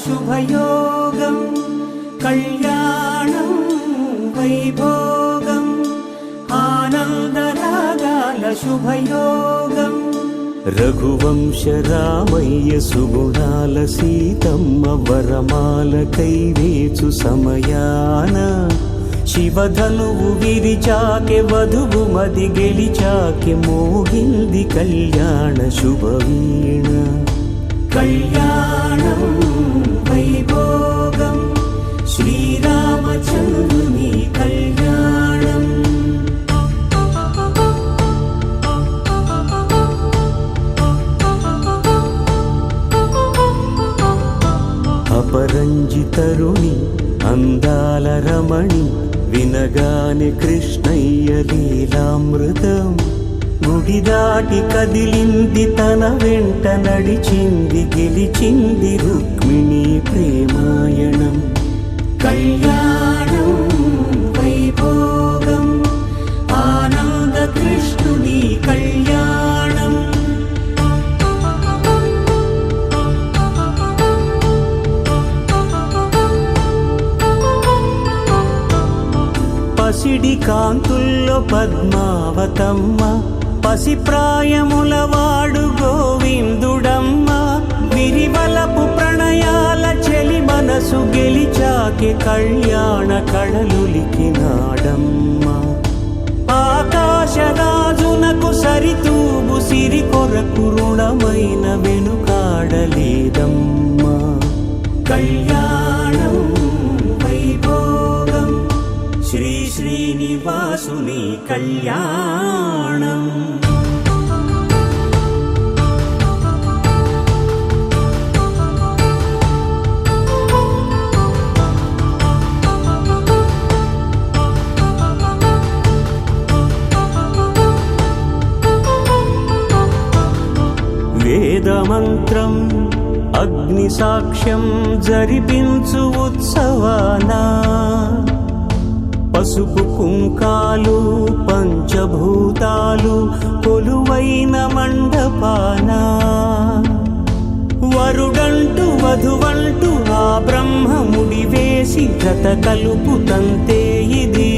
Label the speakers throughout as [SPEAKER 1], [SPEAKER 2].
[SPEAKER 1] శుభయోగం కళ్యాణం వైభోగం ఆనందరాగాల శుభయోగం రఘువంశ రామయ్య సుగుణాల సీతమ్మ వరమాల కైవేచు సమయాన శివధనువు విరిచాకె వధువు మది గెలిచాకె మోగింది కళ్యాణ శుభవీణ కళ్యాణం వైభోగం శ్రీరామచంద్రుని కళ్యాణం అపరంజితరుణి అందాల రమణి వినగానే కృష్ణయ్య లీలామృతం గుడి దాటి కదిలింది తన వెంట నడిచింది గెలిచింది రుక్మిణి ప్రేమాయణం కళ్యాణం వైభోగం ఆనంద కృష్ణుని కళ్యాణం పసిడి కాంతుల్లో పద్మావతమ్మ పసిప్రాయముల వాడు గోవిందుడమ్మ విరివలపు ప్రణయాల చెలి మనసు గెలిచాకె కళ్యాణ కళలులికినాడమ్మ ఆకాశరాజునకు సరితూగు సిరి కొరకు రుణమైన వెనుకాడలేదమ్మ కళ్యాణం వైభోగం శ్రీ శ్రీనివాసుని కళ్యాణం వేదమంత్రం అగ్ని సాక్ష్యం జరిపించు ఉత్సవానా పసుపు కుంకాలు పంచభూతాలు కొలువైన మండపాన వరుడంటూ వధువంటూ ఆ బ్రహ్మముడి వేసి జత కలుపుతంతే ఇది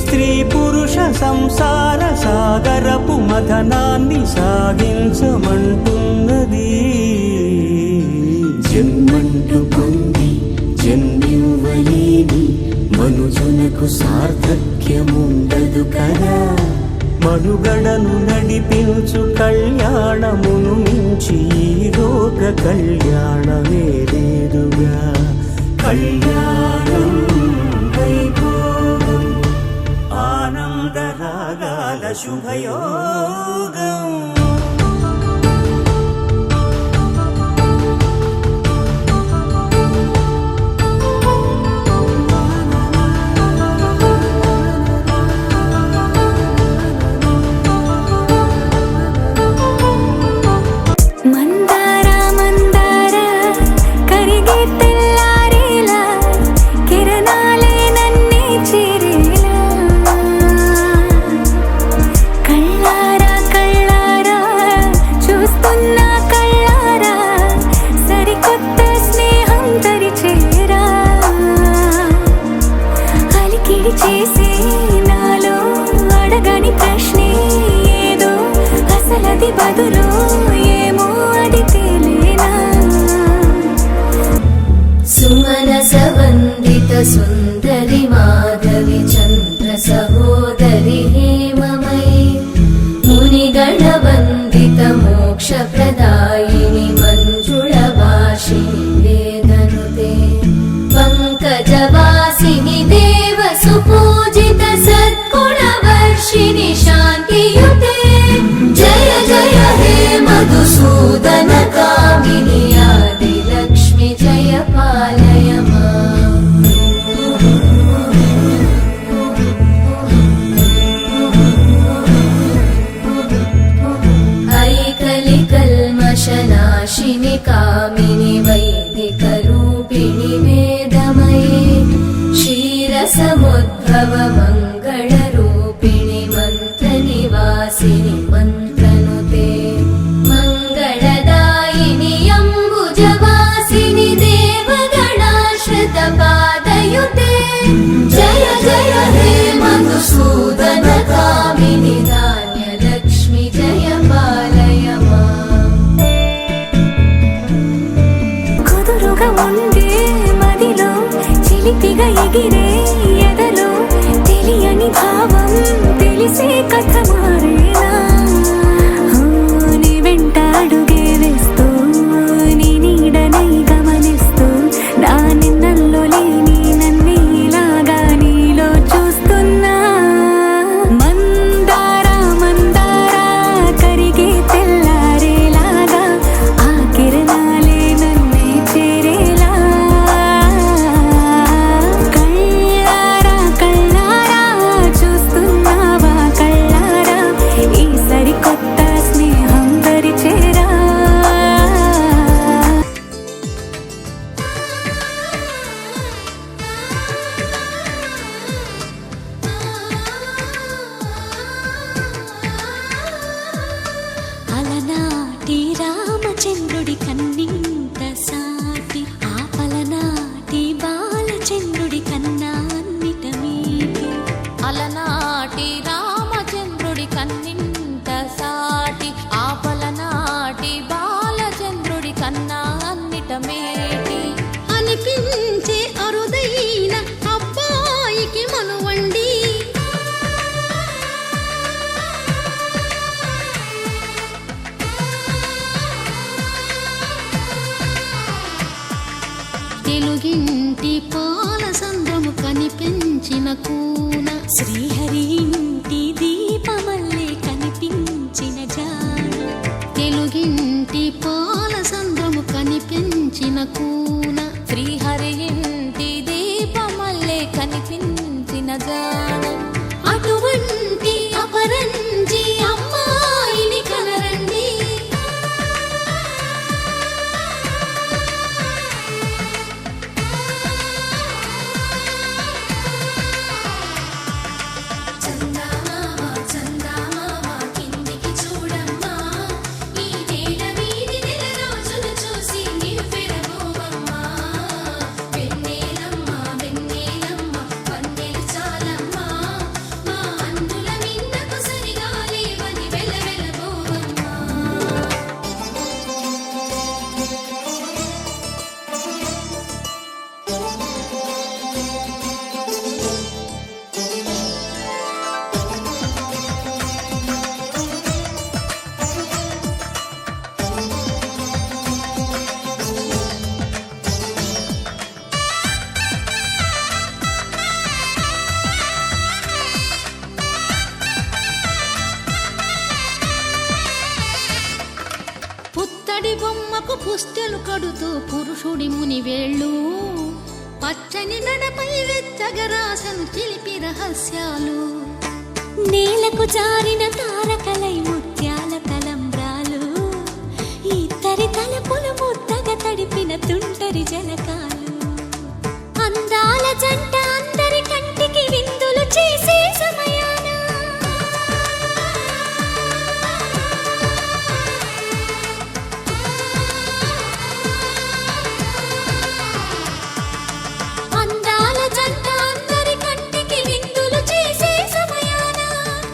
[SPEAKER 1] స్త్రీ పురుష సంసార సాగరపు మథనాన్ని సాగించమంటున్నది జన్మంటూ పొంది జన్మివ్వలేని మనుజునకు సార్థక్యముండదు కదా మనుగడను నడిపించు కళ్యాణమును మించి ఈ లోక కళ్యాణమే లేదుగా కళ్యాణం వైభోగం ఆనందరాగాల శుభయోగం
[SPEAKER 2] सुंदरी माधवी चंद्र सहोदरी हेममयी मुनिगण वंदित मोक्ष प्रदायिनी मंजुळभाषिणी वेदनुते पंकजवासिनी देव सुपूजित सद्गुणवर्षिणि शान्तियुते जय जय हे मधुसूदन कामिनी आदिलक्ष्मि जय पालय माम् कल्मषनाशिनि कामिनि वैदिकरूपिणि वेदमये क्षीरसमुद्भव मङ्गलरूपिणि मन्त्रनिवासिनि मन्त्रनुते मङ्गलदायिनि अम्बुजवा
[SPEAKER 3] తెలుగింటి పాల సంద్రము కనిపించిన కూన
[SPEAKER 2] శ్రీహరి ఇంటి దీపమల్లే కనిపించిన జాన
[SPEAKER 3] తెలుగింటి పాల సంద్రము కనిపించిన కూన
[SPEAKER 2] శ్రీహరి ఇంటి దీపమల్లే కనిపించిన జాన అటువంటి అపరంజి అమ్మాయిని కనరండి చందమామ చందమామ కిందికి చూడమ్మా ఈ నేల వీధి నెల రోజులు చూసి నివ్వెరబోవమ్మా వెన్నెలమ్మ వెన్నెలమ్మ వన్నెలు చాలమ్మా మా అందుల మిన్నకు సరిగా లేవని వెలవెలబోవమ్మా
[SPEAKER 3] పుత్తడి బొమ్మకు పుస్తెలు కడుతూ పురుషుడి ముని వేళ్ళు పచ్చని నడపై వెచ్చగరాసను చిలిపి రహస్యాలు
[SPEAKER 2] నేలకు జారిన తారకలై ముత్యాల తలంబ్రాలు ఇద్దరి తలపులు ముద్దగా తడిపిన తుంటరి జలకాలు అందాల జంట అందరి కంటికి విందులు చేసే సమయాన అందాల జంట అందరి కంటికి విందులు చేసే సమయాన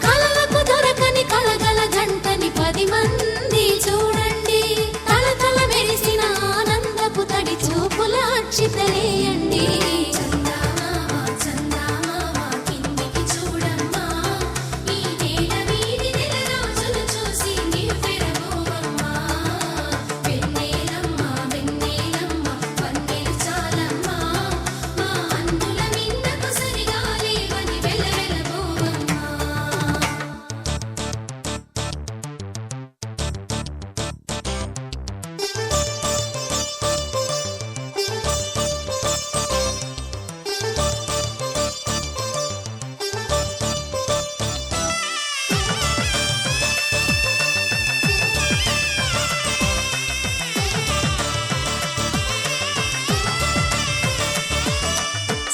[SPEAKER 2] కలలకు దొరకని కలగల జంటని 10 మంది చూడండి తలతల మెరిసిన ఆనందపు తడి చూపుల అక్షితలేయండి చందమామ చందమామ కిందికి చూడమ్మా ఈ నేల వీధి నెల రోజులు చూసి నివ్వెరబోవమ్మా వెన్నెలమ్మ వెన్నెలమ్మ వన్నెలు చాలమ్మా మా అందుల మిన్నకు సరిగా లేవని వెలవెలబోవమ్మా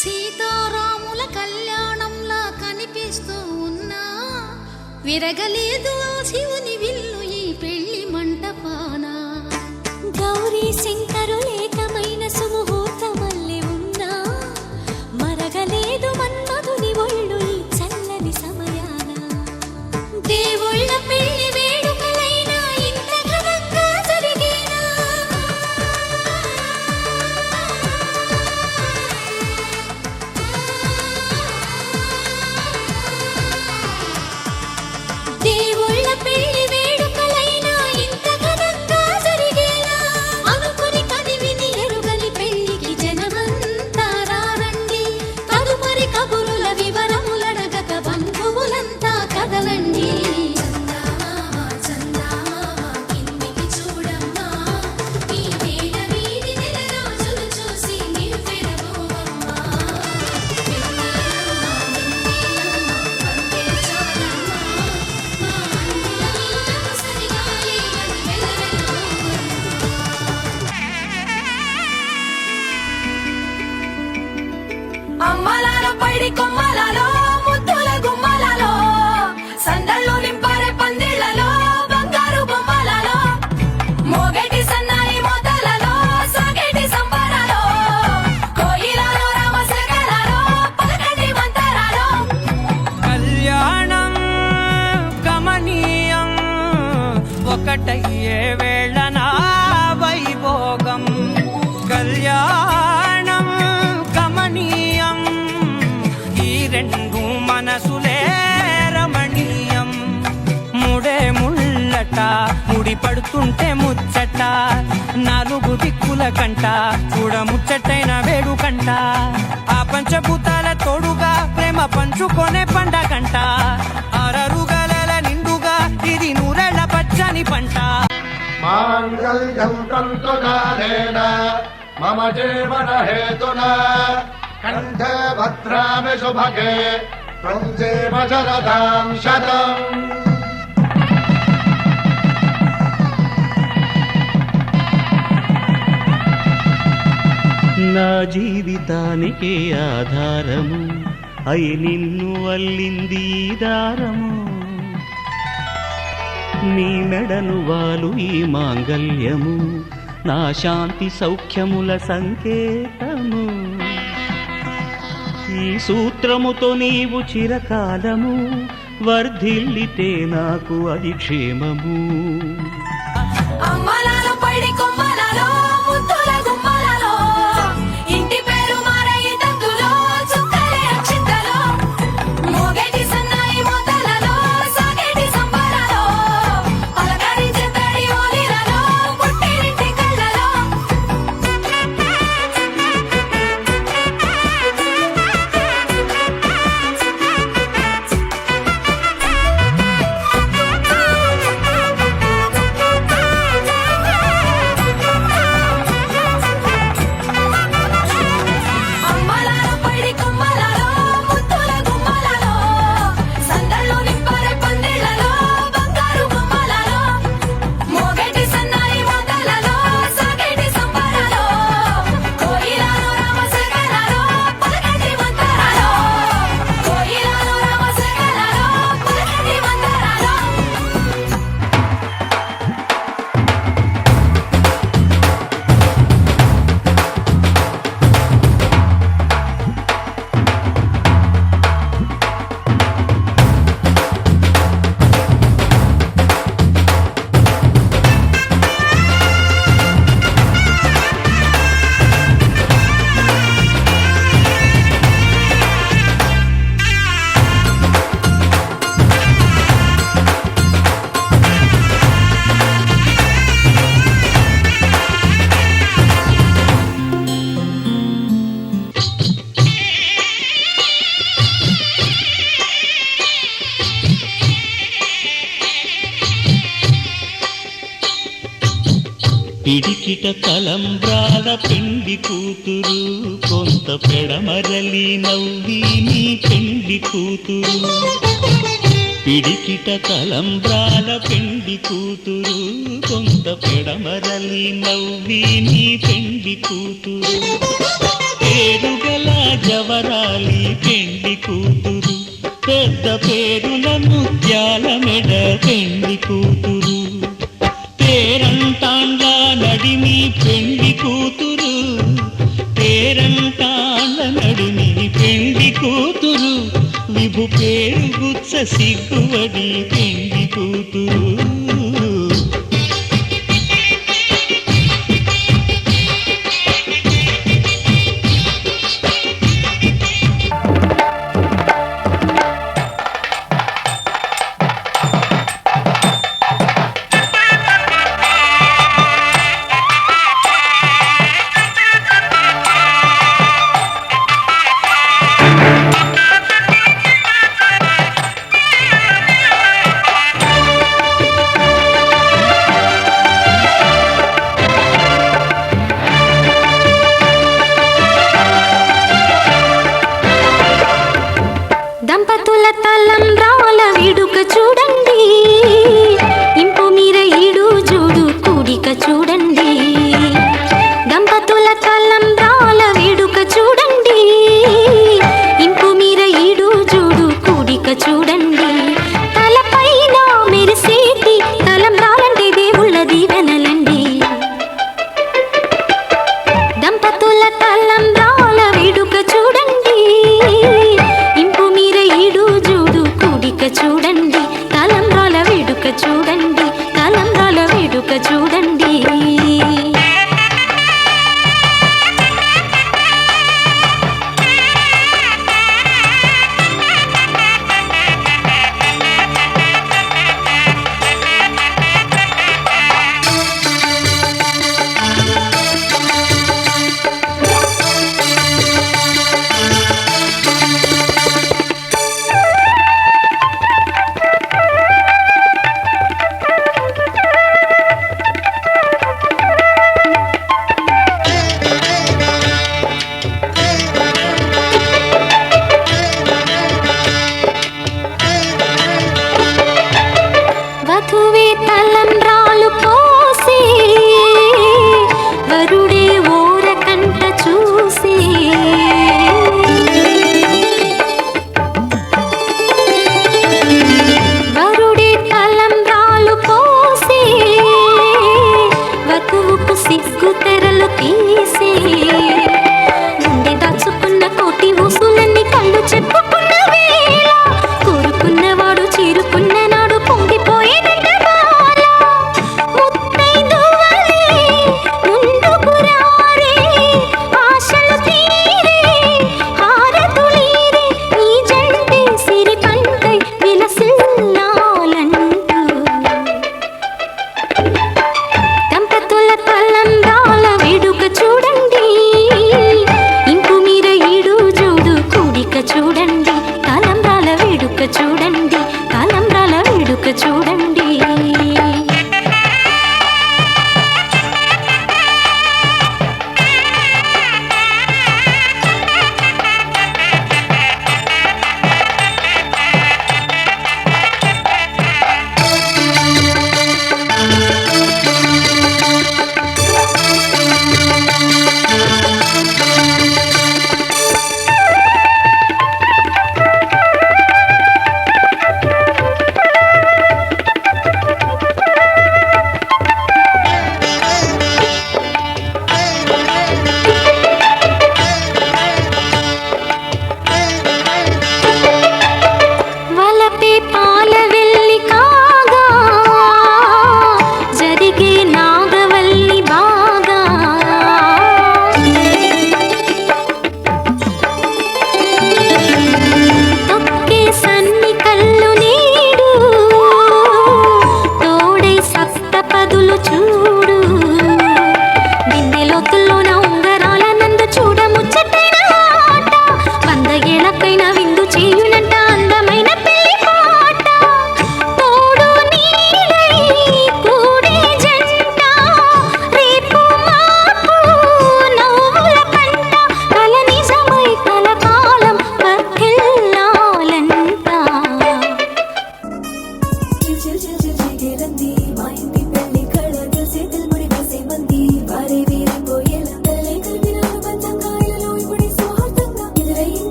[SPEAKER 3] సీతారాముల కళ్యాణంలా కనిపిస్తూ ఉన్నా విరగలేదు ఆ శివుని విల్లు ఈ పెళ్లి మంటపాన
[SPEAKER 2] గౌరీ శంకరులేకమైన సుముహూర్తమల్లె ఉన్నా మరగలేదు మన్మధుని ఒళ్ళు ఈ చల్లని సమయాన దేవుళ్ళ పెళ్లి వేడుకలైనా ఇంత ఘనంగా జరిగేనా దేవుళ్ళ పెళ్లి వేడుకలైనా ఇంత ఘనంగా జరిగేనా అనుకుని కదివిని ఎరుగని పెళ్లికి జనమంతా రారండి తదుపరి కబురుల వివరములడగక బంధువులంతా కదలండి చందమామ చందమామ కిందికి చూడమ్మా ఈ నేల వీధి నెల రోజులు చూసి నివ్వెరబోవమ్మా వెన్నెలమ్మ వెన్నెలమ్మ వన్నెలు చాలమ్మా మా అందుల మిన్నకు సరిగా లేవని వెలవెలబోవమ్మా
[SPEAKER 4] అమ్మలాలో పైడి కొమ్మలలో ముద్దుల గుమ్మలలో సందళ్ళు నింపారే పందిళ్లలో బంగారు బొమ్మలలో మోగేటి సన్నాయి మోతలలో సాగేటి సంబరాలో కోయిలలో రామశకలలో పలకటి మంతరాలో
[SPEAKER 1] కళ్యాణం గమనీయం ఒకటయ్యే వేళ నా వైభోగం కళ్యాణం గమనీయం ఈ రెండు మనసులే రమణీయం ముడే ముళ్ళట ముడి పడుతుంటే ముచ్చట నాలో నాలుగు దిక్కుల కంట చూడముచ్చటైన వేడుకంట ఆ పంచభూతాల తోడుగా ప్రేమ పంచుకొనే పండగంట ఆరరుగల నిండుగా ఇది నూరెళ్ళ పచ్చని పంట
[SPEAKER 5] మాంగళ్యం తంతునానేన మమ జీవన హేతునా కంఠే భద్రామి శుభగే త్వం జీవ శరదాం శతం.
[SPEAKER 6] నా జీవితానికి ఆధారము అయి నిన్ను అల్లింది ఈ దారము నీ మెడను వాలు ఈ మాంగల్యము నా శాంతి సౌఖ్యముల సంకేతము ఈ సూత్రముతో నీవు చిరకాలము వర్ధిల్లితే నాకు అది క్షేమము.
[SPEAKER 4] అమ్మలాలో పడి కొమ్మలలో ముద్దుల గుమ్మలలో ఇంటి పేరు మారయి తందులో చుక్కలే అక్షింతలో మోగేటి సన్నాయి మోతలలో సాగేటి సంబరాలో పలకరించే తడి ఓలిలలో పుట్టినింటి కళ్ళలో అమ్మలాలో పడి కొమ్మలలో ముద్దుల గుమ్మలలో సందళ్ళు నింపారే పందిళ్ళలో బంగారు బొమ్మలలో మోగేటి సన్నాయి మోతలలో సాగేటి సంబరాలో కోయిలలో రామశేఖరాలో పలకటి మంతరాలో కోయిలలో రామశేఖరాలో పలకటి మంతరాలో
[SPEAKER 6] పిడికిట తలంబ్రాల పెండి కూతురు కొంత పెడమరలి నవ్వి నీ పెండి కూతురు పిడికిట తలంబ్రాల పెండి కూతురు కొంత పెడమరలి నవ్వి నీ పెండి కూతురు పేరుగల జవరాలి పెండి కూతురు పెద్ద పేరుల ముత్యాల మెడ పెండి కూతురు పేరంటాండ్ల నడిమి పెండి కూతురు పేరంటాండ్ల నడిమి పెండి కూతురు విభు పేరు గుచ్చ సిగ్గువడి పెండి కూతురు.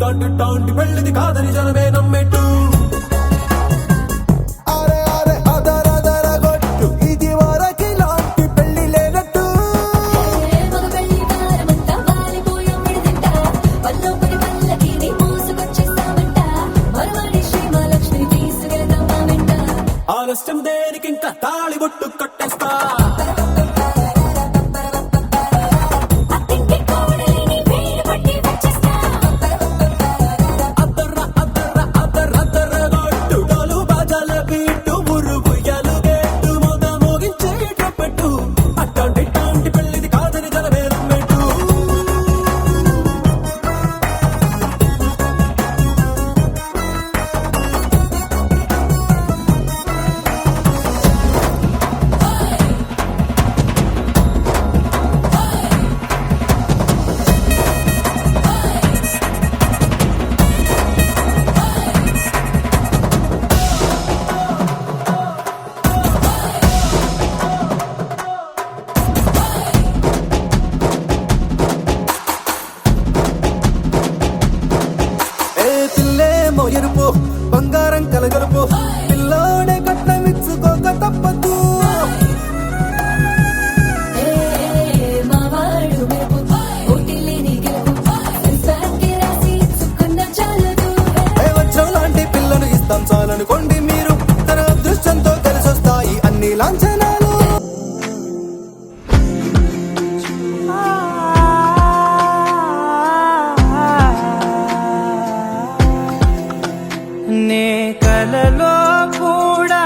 [SPEAKER 7] అట్టాంటి పెళ్ళిది కాదని జనమే నమ్మెట్టు అరే అరే అదర గొట్టు ఇది వరకి లాంటి పెళ్లి లేనట్టు
[SPEAKER 4] మగ పెళ్లి వారమంతా వాలిపోయాం విడిదింట పల్లొప్పటి పల్లకి నీ మోసుకొచ్చేస్తామంట మరవాడి శ్రీమహాలక్ష్మి తీసుకెళ్తాం మా వెంట
[SPEAKER 7] ఆలస్యం దేనికింక తాళి బొట్టు కట్టేస్తా
[SPEAKER 4] అత్తింటి కోడలిని వేలు పట్టి వచ్చేస్తా
[SPEAKER 7] అద్దర గొట్టు డోలు బాజాల బీటు మురుగుయ్యలు గేటు మోత మోగించేట పెట్టు అట్టాంటి పెళ్ళిది కాదని జనమే నమ్మెట్టు ఏ పిల్లేమో ఎరుపు బంగారం కలగలుపు పిల్లోడే కట్టమిచ్చుకోక తప్పదు
[SPEAKER 4] మావాడు మెరుపు ఓటిల్లేని గెలుపు ఇన్స్టాకి రాసి ఇచ్చుకున్న చాలదు
[SPEAKER 7] ఏ వజ్రం లాంటి పిల్లను ఇస్తాం చాలనుకోండి మీరు తన అదృష్టంతో కలిసొస్తాయి అన్ని లాంఛనాలు
[SPEAKER 1] నే కలలో కూడా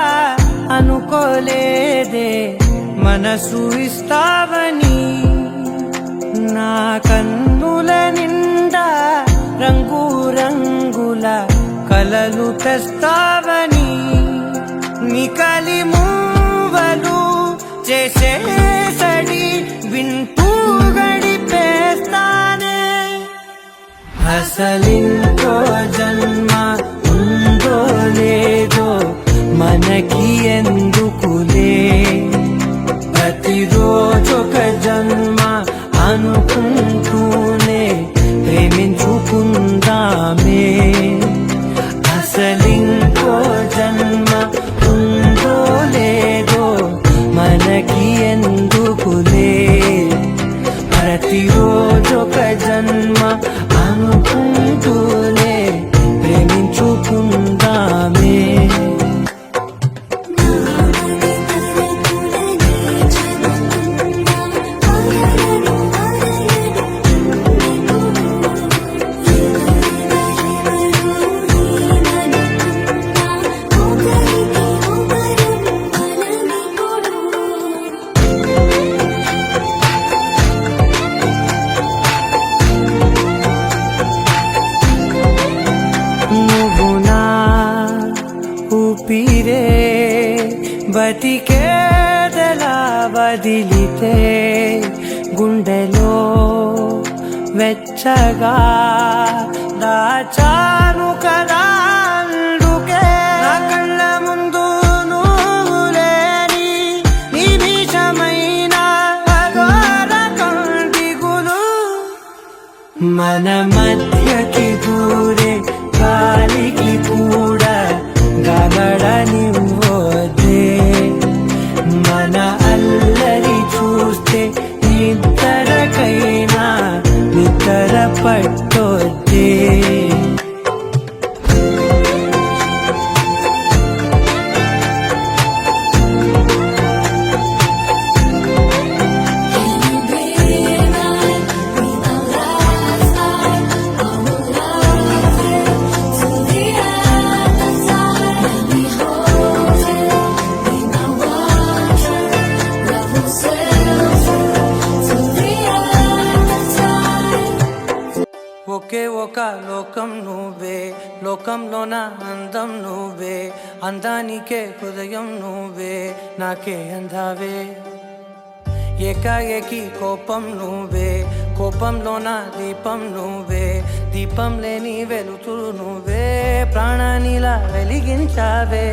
[SPEAKER 1] అనుకోలేదే మనసు ఇస్తావని నా కన్నుల నిండా రంగు రంగుల కలలు తెస్తావని నికలి మూవలు చేసేసడి వింటూ గడిపేస్తానే అసలింకో జన్మ ఉందో లేదో మనకి ఎందుకులే ప్రతిరోజొక జన్మ అనుకుంటూనే ప్రేమించుకుందామే అసలింకో జన్మ ఉందో లేదో మనకి ఎందుకులే ప్రతిరోజొక జన్మ అనుకుంటూనే ప్రేమించుకుందామే నువ్వు నా ఊపిరే బతికేదలా వదిలితే గుండెలో వెచ్చగా దాచాను కదా అందుకే నా కళ్ళ ముందు నువ్వు లేని నిమిషమైన అఘోర కంటిగులు మన మధ్యకి దూరే గాలికి కూడా గగడనివ్వదే మన అల్లరి చూస్తే నిద్రకైనా నిద్ర పట్టొద్దే ఒకే ఒక లోకం నువ్వే లోకంలోన అందం నువ్వే అందానికే హృదయం నువ్వే నాకే అందావే ఏకాఏకి కోపం నువ్వే కోపంలోన దీపం నువ్వే దీపం లేని వెలుతురు నువ్వే ప్రాణానిలా వెలిగించావే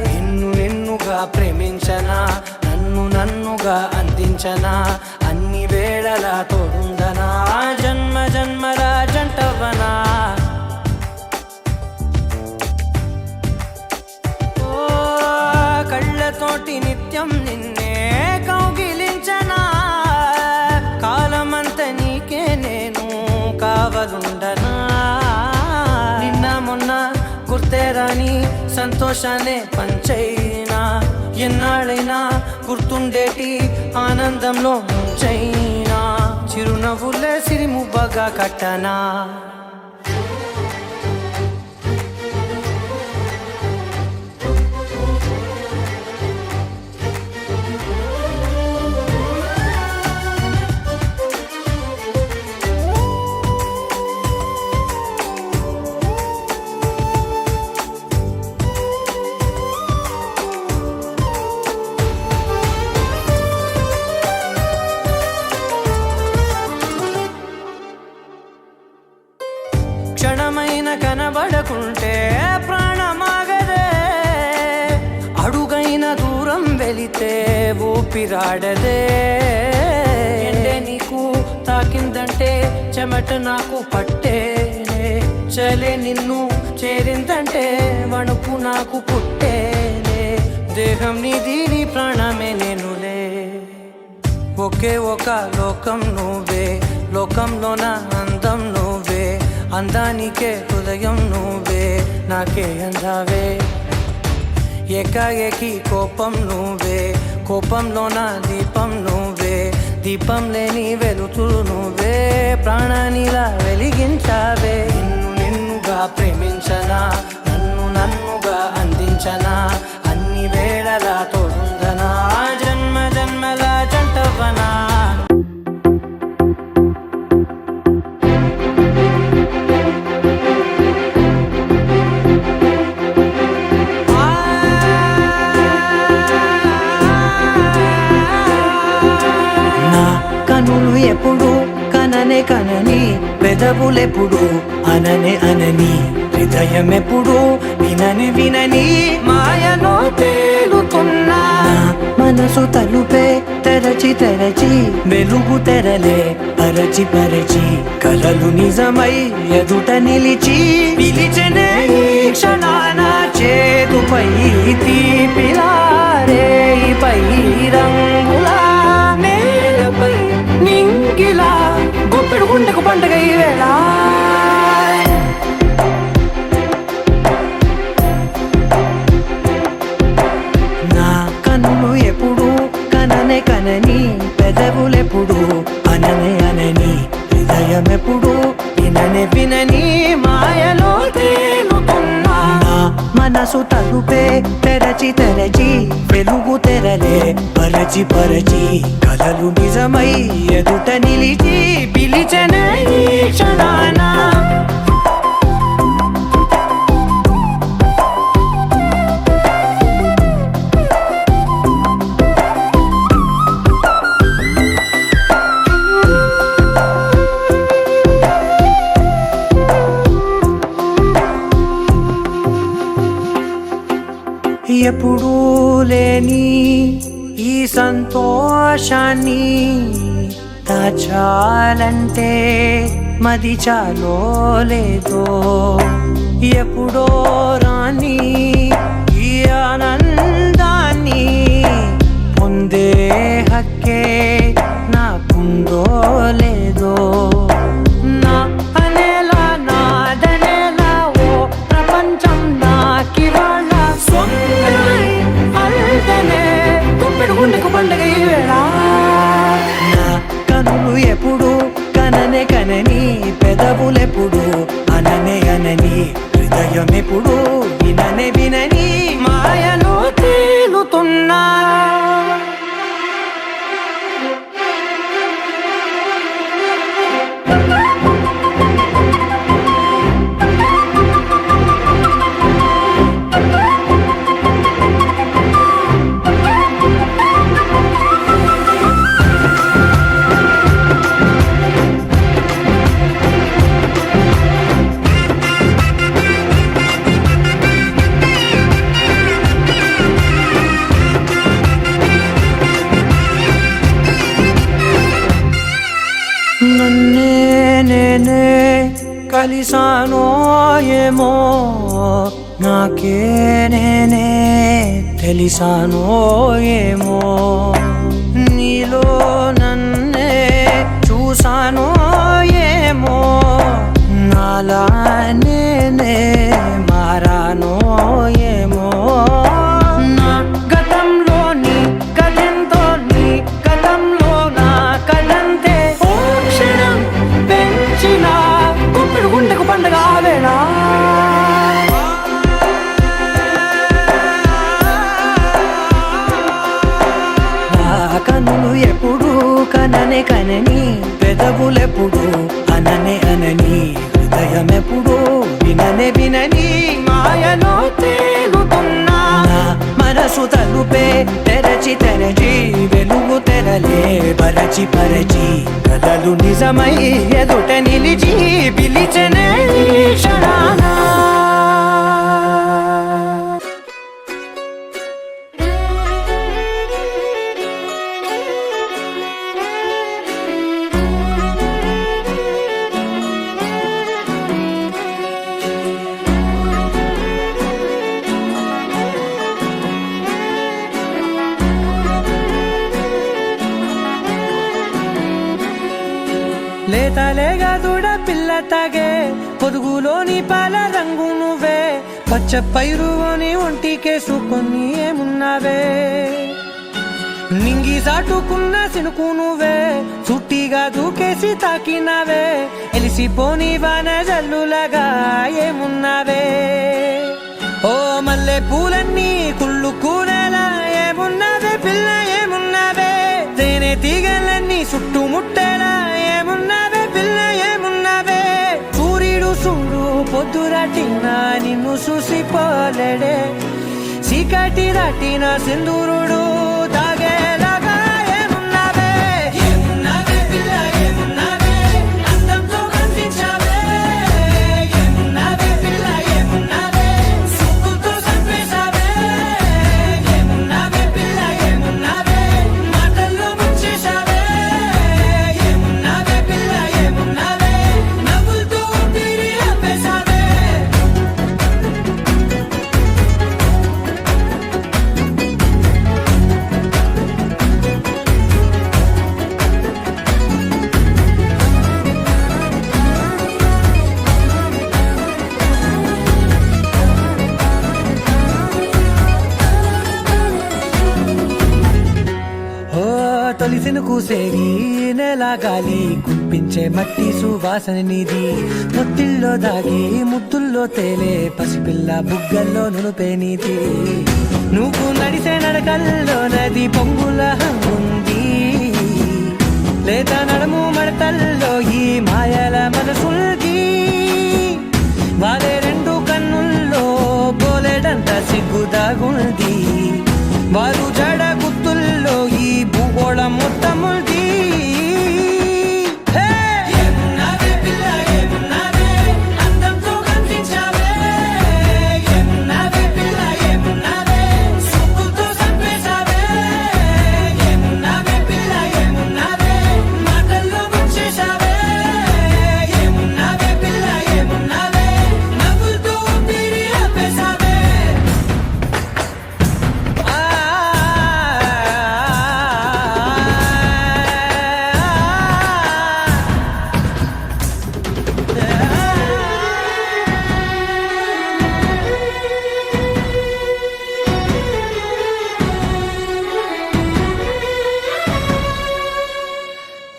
[SPEAKER 1] నిన్నుగా ప్రేమించనా నన్నుగా అందించనా అన్ని వేళలా తోడుందనా జన్మ జన్మల జంటవనా తోటి నిత్యం నిన్నే కౌగిలించనా కాలమంత నీకే నేను కావలుండనా నిన్న మొన్న గుర్తేరాని సంతోషాన్ని పంచైనా ఎన్నాళ్ళైనా గుర్తుండేటి ఆనందంలో ముంచైనా చిరునవ్వులే సిరిముబ్బగా కట్టనా క్షణమైన కనబడకుంటే ప్రాణమాగదే అడుగైన దూరం వెళితే ఊపిరాడదే ఎండే నీకు తాకిందంటే చెమట నాకు పట్టేనే చలే నిన్ను చేరిందంటే వణుకు నాకు పుట్టేనే దేహం నీది నీ ప్రాణమే నేనులే ఒకే ఒక లోకం నువ్వే లోకంలోన అందం నువ్వే అందానికే హృదయం నువ్వే నాకే అందావే ఏకాఏకి కోపం నువ్వే కోపంలోన దీపం నువ్వే దీపం లేని వెలుతురు నువ్వే ప్రాణానిలా వెలిగించావే నిన్నుగా ప్రేమించనా నన్నుగా అందించనా అన్ని వేళలా తోడుందనా జన్మ జన్మల జంటవనా కనులు ఎప్పుడు కననే కనని పెదవులెప్పుడు అననే అనని హృదయం ఎప్పుడు వినని వినని మాయలో తేలుతున్నా మనసు తలుపే తెరచి తెరచి వెలుగు తెరలే పరచి పరచి కలలు నిజమై ఎదుట నిలిచి పిలిచనే ఈ క్షణాన చేతుపై తీపిలారే పై రంగులా నేలపై నింగిలా గుప్పెడు గుండెకు పండుగ ఈ వేళ నా కన్నులు ఎప్పుడు కననే కనని పెదవులెప్పుడు అననే అనని హృదయం ఎప్పుడు విననే వినని మాయలో తేలుతున్నా మనసు తలుపే తెరచి తెరచి వెలుగు తెరలే పరచి పరచి కలలు నిజమై ఎదుట నిలిచి పిలిచనే ఈ క్షణాన ఎప్పుడూ లేని ఈ సంతోషాన్ని దాచాలంటే మది చాలో లేదో ఎప్పుడో రాని ఈ ఆనందాన్ని పొందే హక్కే నాకుందో లేదో నా అనేలా నాదనేలా ఓ ప్రపంచం నాకివాళ్ళ సొంతమై అల్దనే గుప్పెడు గుండెకు పండుగ ఈ వేళ నా కనులు ఎప్పుడు కననే కనని పెదవులెప్పుడు అననే అనని హృదయం ఎప్పుడు విననే వినని మాయలో తేలుతున్నా నన్నే నేనే కలిసానో ఏమో నాకే నేనే తెలిసానో ఏమో నీలో నన్నే చూసానో ఏమో నాలా నేనే మారానో ఏమో నా గతంలోని కథంతో నీ గతంలో నా కథంతే ఓ క్షణం పెంచిన గుప్పెడు గుండెకు పండగ వేళ కనులు ఎప్పుడు కననే కనని పెదవులెప్పుడు అననే అనని హృదయం ఎప్పుడు విననే వినని మాయలో తేలుతున్నా నా మనసు తలుపే తెరచి తెరచి వెలుగు తెరలే పరచి పరచి కలలు నిజమై ఎదుట నిలిచి పిలిచనే ఈ క్షణానా లేతలేగా దూడ పిల్ల తాగే పొదుగులోని పాల రంగు నువ్వే పచ్చ పైరుని ఒంటికేసుకొని ఏమున్నావే నింగి సాటుకున్న సినుకు నువ్వే చుట్టిగా దూకేసి తాకినావే ఎలిసిపోని వాన జల్లులగా ఏమున్నావే ఓ మల్లె పూలన్నీ కుళ్ళు కూరలా ఏమున్నావే పిల్ల ఏమున్నావే తేనె తీగలన్నీ చుట్టుముట్టేలా ఏమున్నావే పిల్ల ఏమున్నావే సూర్యుడు చూడు పొద్దురాటిన నిన్ను చూసిపోలేడే చీకటి దాటిన సింధూరుడు తాగేలాగా ఏమున్నావే ఏమున్నావే పిల్ల ఏమున్నావే అందంతో కనిపించావే ఏమున్నావే పిల్ల ఏమున్నావే సుక్కుతో చంపేశావే ఏమున్నావే పిల్ల ఏమున్నావే మాటల్లో ముంచేశావే ఏమున్నావే పిల్ల ఏమున్నావే నవ్వులతో ఊపిరి ఆపేశావే తొలిసిన కూసేరి నెల గాలి కుప్పించే మట్టి సువాసన నీది ముత్తిల్లో దాగి ముద్దుల్లో తేలే పసిపిల్ల బుగ్గల్లో నునుపే నీది నువ్వు నడిసే నడకల్లో నది పొంగుల హంగుంది లేత నడము మడతల్లో ఈ మాయల మనసుల్ది వాలే రెండు కన్నుల్లో బోలెడంత సిగ్గుదాగుంది వారు జడ గుత్తుల్లో ఈ భూగోళం మొత్తముల్ది ఏమున్నావే పిల్ల ఏమున్నావే అందంతో కనిపించావే ఏమున్నావే పిల్ల ఏమున్నావే సుక్కుతో చంపేశావే ఏమున్నావే పిల్ల ఏమున్నావే మాటల్లో ముంచేశావే ఏమున్నావే పిల్ల ఏమున్నావే నవ్వులతో ఊపిరి ఆపేశావే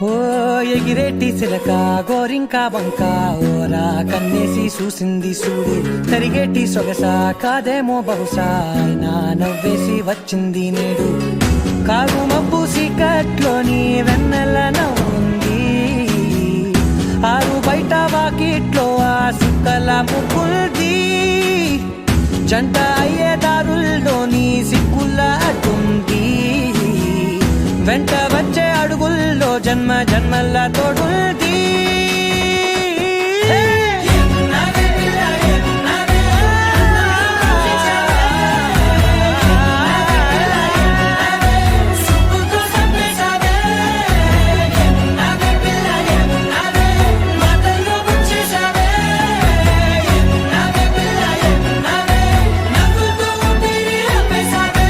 [SPEAKER 1] ఓ ఎగిరేటి సిలక గోరింక వంక ఓరా కన్నేసి చూసింది చూడు తరిగేటి సొగస కాదేమో బహుశా అయినా నవ్వేసి వచ్చింది నేడు కారు మబ్బు సీకట్లోని వెన్నెల నవ్వుంది ఆరు బయట వాకిట్లో ఆ సుక్కల ముగ్గుల్ది జంట అయ్యే దారుల్లోని సిగ్గుల అడ్డుంది వెంట వచ్చే అడుగుల్లో జన్మ జన్మల తోడుంది ఏమున్నావే పిల్ల ఏమున్నావే సుక్కుతో చంపేశావే ఏమున్నావే పిల్ల ఏమున్నావే మాటల్లో ముంచేశావే ఏమున్నావే పిల్ల ఏమున్నావే నవ్వులతో ఊపిరి ఆపేశావే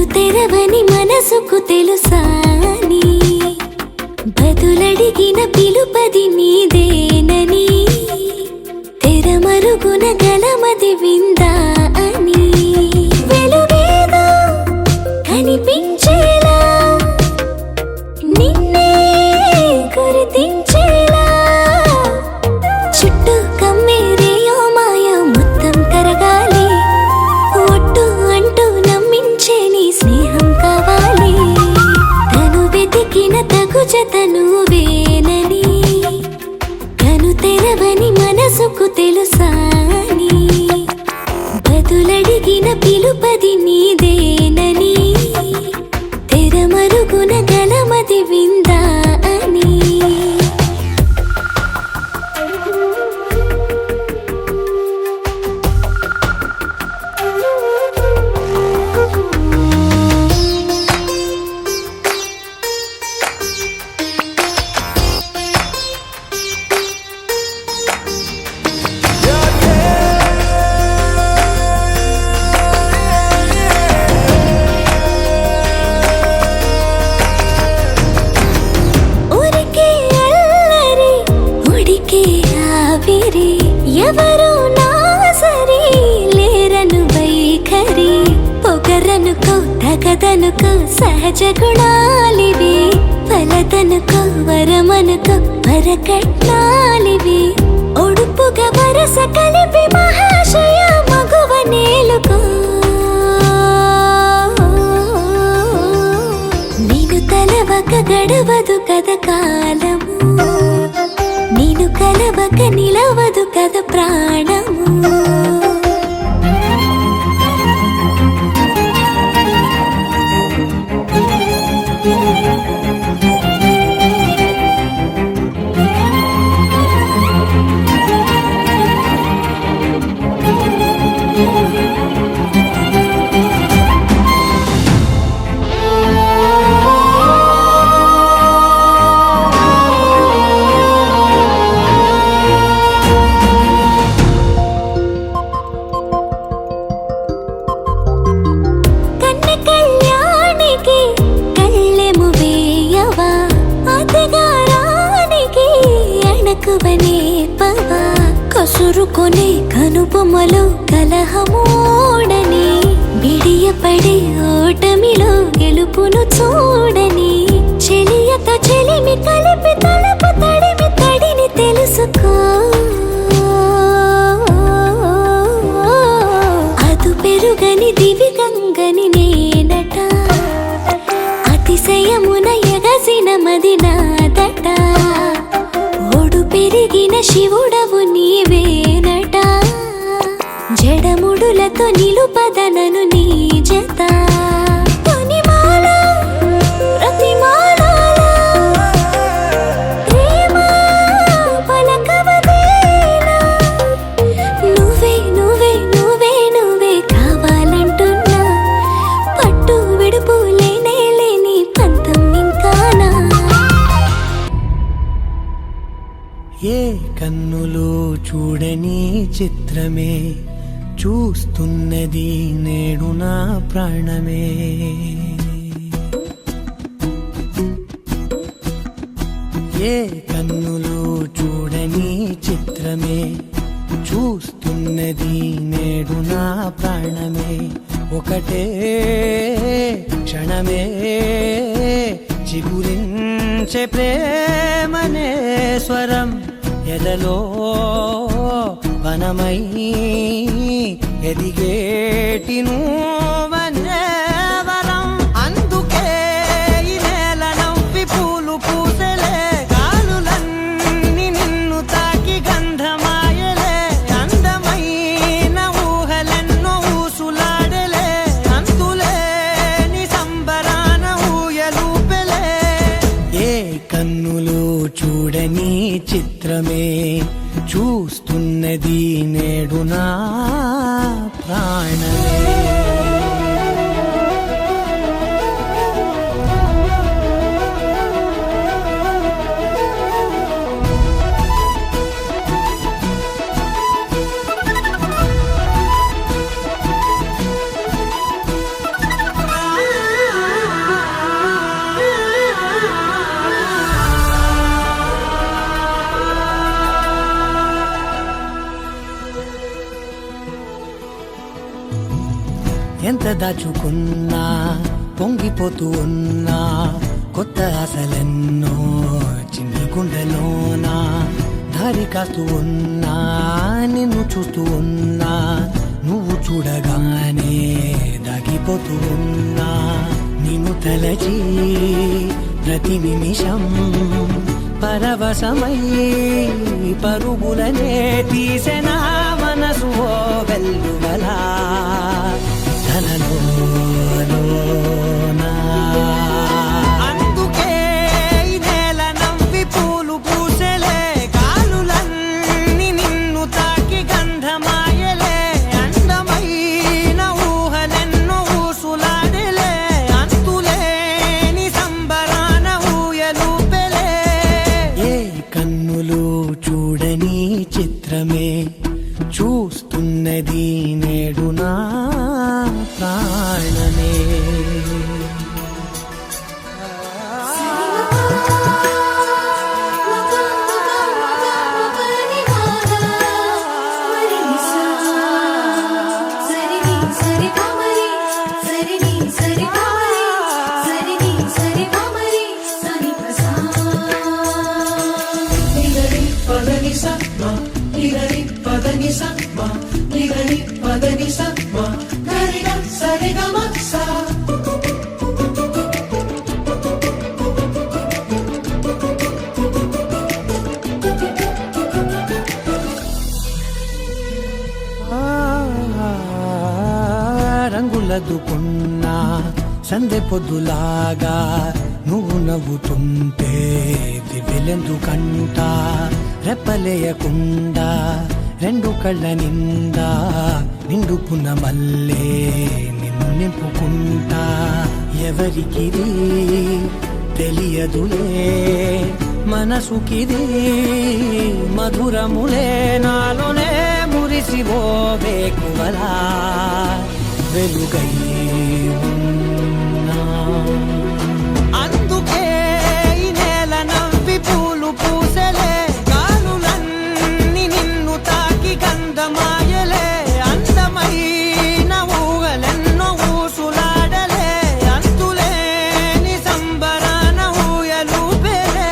[SPEAKER 3] కను తెరవని మనసుకు తెలుసాని బదులడిగిన పిలుపది నీదేనని తెరమరుగున గలమది విందా అని వెలుగేదో కనిపించేలా నిన్నే గుర్తించేలా చుట్టూ కమ్మేరేయో మాయో మొత్తం కరగాలి ఒట్టు అంటూ నమ్మించే నీ స్నేహం కావాలి తను వెతికిన తగు జతను వేనని కను తెరవని మనసుకు తెలుసాని బదులడిగిన పిలుపది నీదేనని తెరమరుగున గలమది విందా అని ఊరికే అల్లరి ఉడికే ఆవిరి ఎవరు నా సరి లేరను వైఖరి పొగరనుకో తగదనుకో సహజ గుణాలివి ఫలదనుకో వరమనుకో వరకట్నాలివి ఒడుపుగా వరస కలిపి మహాశయ మగువ నేలుకో నేను తలవక గడవదు కద కాలము నేను కలవక నిలవదు కద ప్రాణము కన్న కళ్యాణికి కళ్ళెము వేయవా అతగారానికి అణకువనే పవా కసురుకొనే కనుబొమ్మలో కలహమోడని బిడియపడే ఓటమిలో గెలుపును చూడని చెలియతో చెలిమి కలిపి తలపు తడిమి తడిని తెలుసుకో అదు పెరుగని దివి గంగని నేనట అతిశయమున ఎగసిన మది నాదట ఒడు పెరిగిన శివుడవు నీవేనట జడముడులతో నిలుపదనను నీ జత తొనిమాల ప్రతిమాలాల ప్రేమ పలకవదేనా నువ్వే నువ్వే నువ్వే నువ్వే కావాలంటున్నా పట్టు విడుపు లేనే లేని పంతం ఇంకానా
[SPEAKER 1] ఏ కన్నులు చూడని చిత్రమే చూస్తున్నది నేడు నా ప్రాణమే ఏ కన్నులు చూడని చిత్రమే చూస్తున్నది నేడు నా ప్రాణమే ఒకటే క్షణమే చిగురించే ప్రేమనే స్వరం ఎదలో వనమై ఎదిగేటి నువ్వనే వరం అందుకే ఈ నేల నవ్వి పూలు పూసలే గాలులన్నీ నిన్ను తాకి గంధమాయలే అందమైన ఊహలెన్నో ఊసులాడలే అంతులేని సంబరాన ఊయలూపెలే ఏ కన్నులు చూడని చిత్రమే చూస్తున్నది నేడు నా ప్రాణమే దాచుకున్నా పొంగిపోతూ ఉన్నా కొత్త ఆశలెన్నో చిన్ని గుండెలోనా దారి కాస్తూ ఉన్నా నిన్ను చూస్తూ ఉన్నా నువ్వు చూడగానే దాగిపోతూ ఉన్నా నిన్ను తలచి ప్రతి నిమిషం పరవశమై పరుగులనే తీసెనా మనసు ఓ వెల్లువలా తనలోనా అందుకే ఈ నేల నవ్వి పూలు పూసెలే కాలులన్నీ నిన్ను తాకి గంధమాయలే అందమైన ఊహలెన్నో ఊసులాడలే అంతులేని సంబరాన ఊయలూపెలే ఏ కన్నులు చూడని చిత్రమే చూస్తున్నది నేడు నా ప్రాణమే రంగులదుకున్నా సందె పొద్దులాగా నువ్వు నవ్వుతుంటే దివ్యలెందుకంట రెప్పలేయకుండా రెండు కళ్ళ నిండా నిండుకున్న మల్లే నిన్ను నింపుకుంటా ఎవరికిది తెలియదులే మనసుకిది మధురములే నాలోనే మురిసివో వేకువలా వెలుగై ఉన్నా అందుకే ఈ నేల నవ్వి పూలు పూసెలే గాలులన్నీ నిన్ను తాకి గంధమాయలే అందమైన ఊహలెన్నో ఊసులాడలే అంతులేని సంబరాన ఊయలూపెలే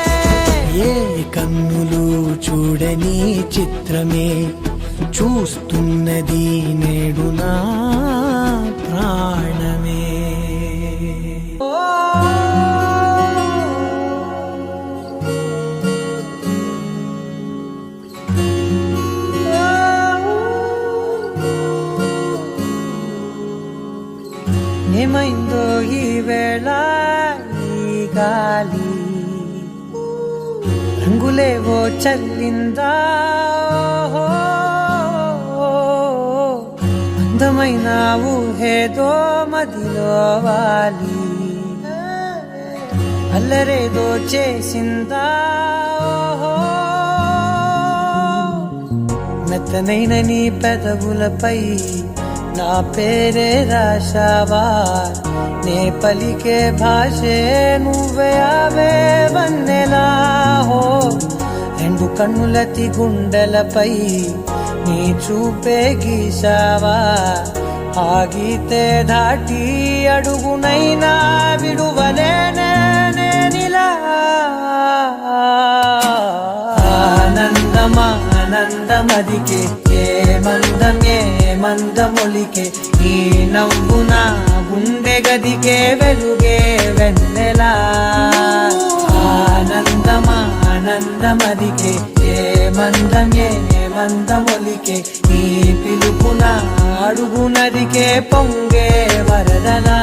[SPEAKER 1] ఏ కన్నులు చూడని చిత్రమే చూస్తున్నది నేడు నా ప్రాణమే ఏమైందో ఈ వేళ ఈ గాలి రంగులేవో చల్లిందా అందమైన ఊహేదో మదిలో వాలి అల్లరేదో చేసిందా మెత్తనైన నీ పెదవులపై నా పేరే రాశావా నే పలికే భాషే నువ్వే అవే వన్నెలా హో రెండు కన్నులతి గుండెలపై నీ చూపే గీసావా ఆగితే దాటి అడుగునైనా విడువలేనే నేనిలా ఆనందమదికే ఏ మందమొలికే ఈ నవ్వున గుండె గదికే వెలుగే వెన్నెలా ఆనందమదికే ఏ మందమొలికే ఈ పిలుపున అడుగునదికే పొంగే వరదలా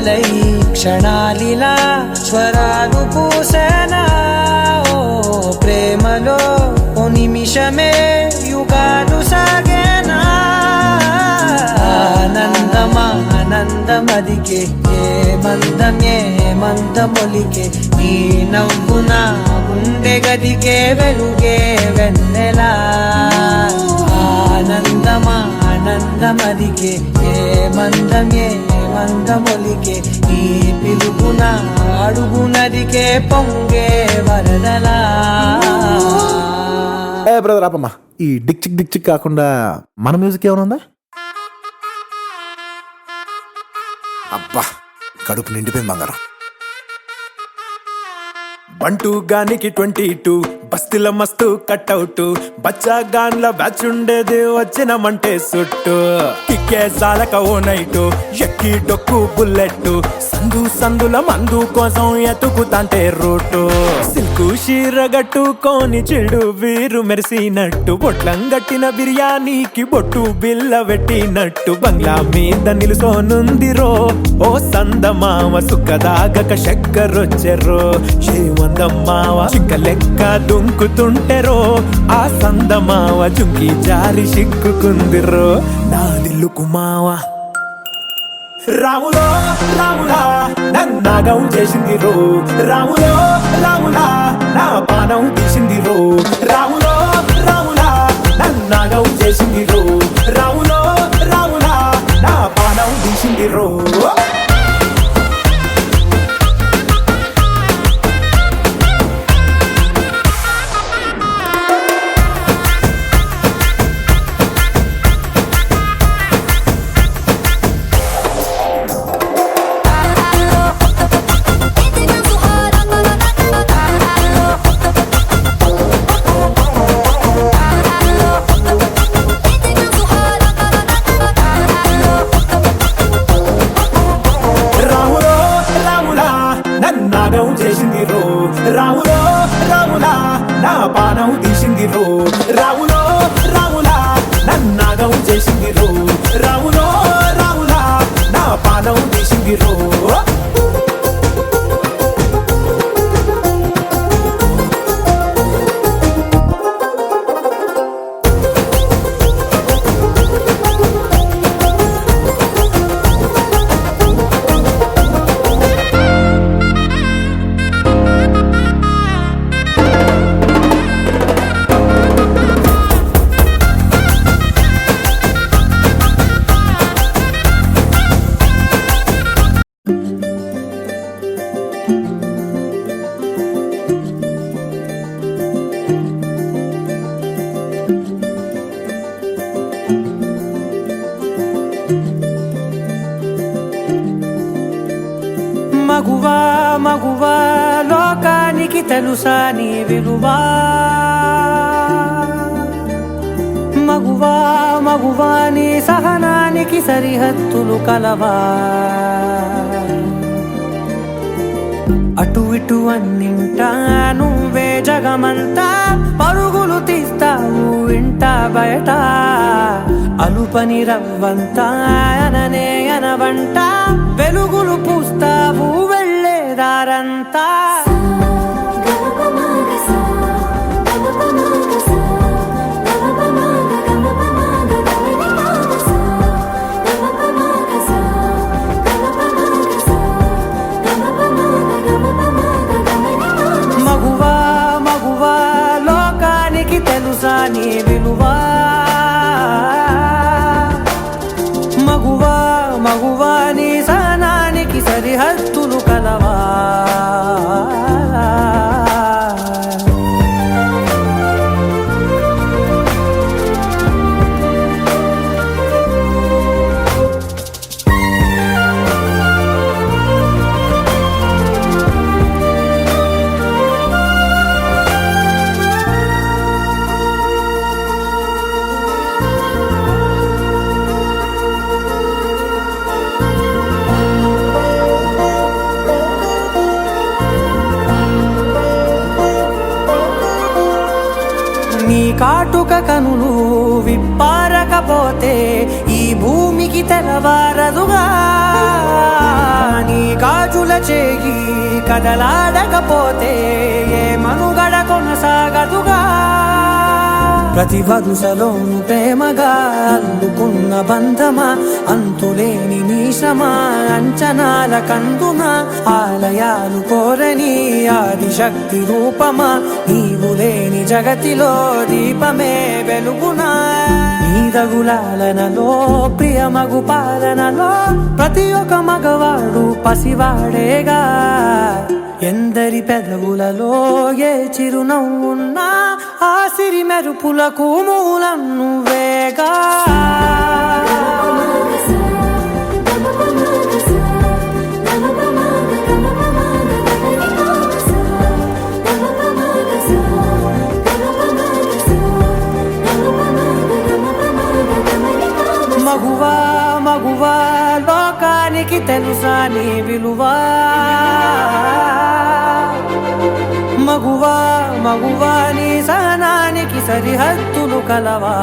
[SPEAKER 1] మొదలై క్షణాలిలా స్వరాలు పూసేనా ఓ ప్రేమలో ఓ నిమిషమే యుగాలు సాగేనా ఆనందమదికే ఏ మందమొలికే నీ నవ్వు నా గుండె గదికే వెలుగే వెన్నెలా ఆనందమదికే ఏ మందమొలికే నీ పిలుపున అడుగునదికే పొంగే వరదలా.
[SPEAKER 8] ఏ బ్రదర్ ఆపమ్మా, ఈ డిక్ చిక్ కాకుండా మన మ్యూజిక్ ఏమైనా ఉందా? అబ్బా కడుపు నిండిపోయింది బంగారం. బంటూ గానికి 22 బస్తీల మస్తు కట్అవుట్ బచ్చా గాన్ల బ్యాచ్ ఉండేది వచ్చినమంటే సుట్టు కిక్కే సాలక ఓ నైటు ఎక్కి డొక్కు బుల్లెట్ సందుల మందు కోసం ఎతుకుతాంటే రూటు సిల్కు షీరగట్టుకోని చెడు వీరు మెరిసినట్టు బొట్లం గట్టిన బిర్యానీకి బొట్టు బిల్ల పెట్టినట్టు బంగ్లా మీద నిలుసోనుందిరో ఓ సందమావ సుఖదాగక చక్కరొచ్చెరో ఏమందమ్మావ చిక్క లెక్క దుంకుతుంటెరో ఆ సందమావ జుంకి జారి సిక్కుకుందిరో నా దిల్లుకు మావ. రాములో రాములా నన్నాగం చేసింది రో రాములో రాములా నా పానం తీసింది రో రాములో రాములా నన్నాగం చేసింది రో రాములో రాములా నా పానం తీసింది రో. చేసింది రో రాములో రాములా నా పానం తీసింది రో రాములో రాములా నన్నాగం చేసింది రో రాములో రాములా నా పానం తీసింది రో.
[SPEAKER 1] మగువా మగువా లోకానికి తెలుసా నీ విలువా మగువా మగువా నీ సహనానికి సరిహద్దులు కలవా అటు ఇటు అన్నింటా నువ్వే జగమంతా పరుగులు తీస్తావు ఇంట బయట అలుపని రవ్వంతా అననే అనవంట వెలుగులు పూస్తావు వెళ్ళేదారంతా. మగువా మగువా లోకానికి తెలుసా నీ విలువా మగువా మగువా నీ సహనానికి సరిహద్దులు కలవా. నీ కాటుక కనులు విప్పారకపోతే ఈ భూమికి తెలవారదుగా నీ చేయి కదలాడకపోతే ఏ మనుగడ కొనసాగదుగా ప్రతి వరుసలోను ప్రేమగా అల్లుకున్న బంధమా అంతులేని నీశమా అంచనాల కందున ఆలయాలు కోరని ఆదిశక్తి రూపమా నీవు లేని జగతిలో దీపమే వెలుగునా నీదగులాలనలో ప్రియమగు పాలనలో ప్రతి ఒక్క మగవాడు పసివాడేగా ఎందరి పెదవులలో ఏ చిరునవ్వున్నా ఆ సిరి మెరుపులకు మూలం నువ్వేగా మగువా మగువా లోకానికి తెలుసా నీ విలువా మగువా మగువా నీ సహనానికి సరిహద్దులు కలవా